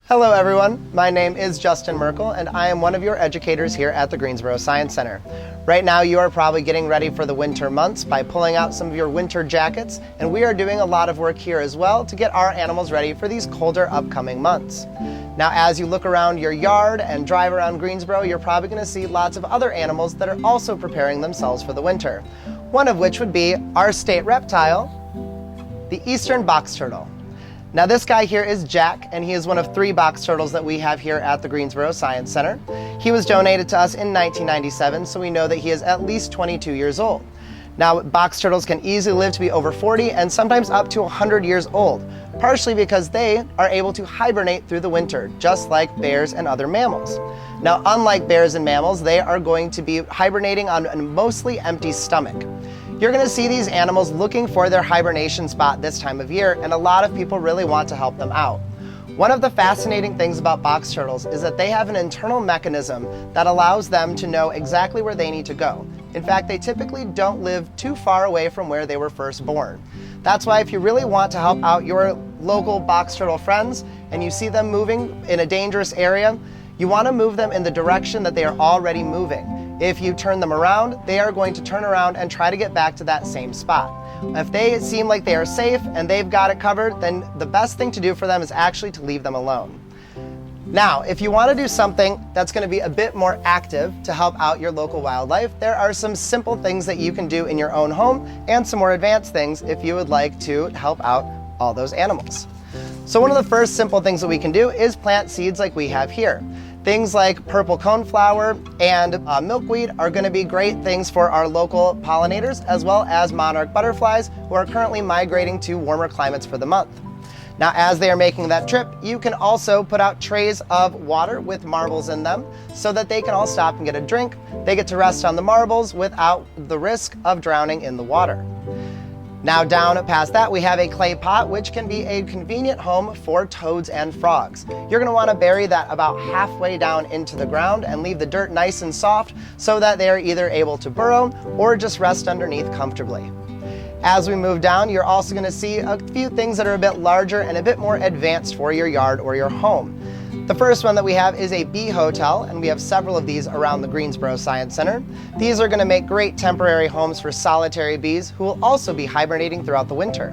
Hello everyone, my name is Justin Merkel and I am one of your educators here at the Greensboro Science Center. Right now you are probably getting ready for the winter months by pulling out some of your winter jackets, and we are doing a lot of work here as well to get our animals ready for these colder upcoming months. Now as you look around your yard and drive around Greensboro, you're probably going to see lots of other animals that are also preparing themselves for the winter. One of which would be our state reptile, the eastern box turtle. Now this guy here is Jack, and he is one of 3 box turtles that we have here at the Greensboro Science Center. He was donated to us in 1997, so we know that he is at least 22 years old. Now box turtles can easily live to be over 40 and sometimes up to 100 years old, partially because they are able to hibernate through the winter, just like bears and other mammals. Now unlike bears and mammals, they are going to be hibernating on a mostly empty stomach. You're going to see these animals looking for their hibernation spot this time of year, and a lot of people really want to help them out. One of the fascinating things about box turtles is that they have an internal mechanism that allows them to know exactly where they need to go. In fact, they typically don't live too far away from where they were first born. That's why if you really want to help out your local box turtle friends and you see them moving in a dangerous area, you want to move them in the direction that they are already moving. If you turn them around, they are going to turn around and try to get back to that same spot. If they seem like they are safe and they've got it covered, then the best thing to do for them is actually to leave them alone. Now, if you want to do something that's going to be a bit more active to help out your local wildlife, there are some simple things that you can do in your own home and some more advanced things if you would like to help out all those animals. So one of the first simple things that we can do is plant seeds like we have here. Things like purple coneflower and milkweed are going to be great things for our local pollinators, as well as monarch butterflies who are currently migrating to warmer climates for the month. Now as they are making that trip, you can also put out trays of water with marbles in them so that they can all stop and get a drink. They get to rest on the marbles without the risk of drowning in the water. Now down past that, we have a clay pot, which can be a convenient home for toads and frogs. You're going to want to bury that about halfway down into the ground and leave the dirt nice and soft so that they are either able to burrow or just rest underneath comfortably. As we move down, you're also going to see a few things that are a bit larger and a bit more advanced for your yard or your home. The first one that we have is a bee hotel, and we have several of these around the Greensboro Science Center. These are going to make great temporary homes for solitary bees who will also be hibernating throughout the winter.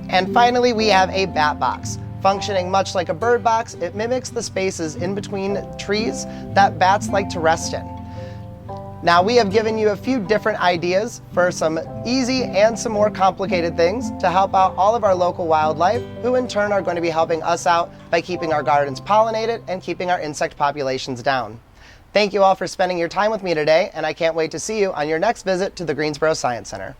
And finally, we have a bat box. Functioning much like a bird box, it mimics the spaces in between trees that bats like to rest in. Now we have given you a few different ideas for some easy and some more complicated things to help out all of our local wildlife, who in turn are going to be helping us out by keeping our gardens pollinated and keeping our insect populations down. Thank you all for spending your time with me today, and I can't wait to see you on your next visit to the Greensboro Science Center.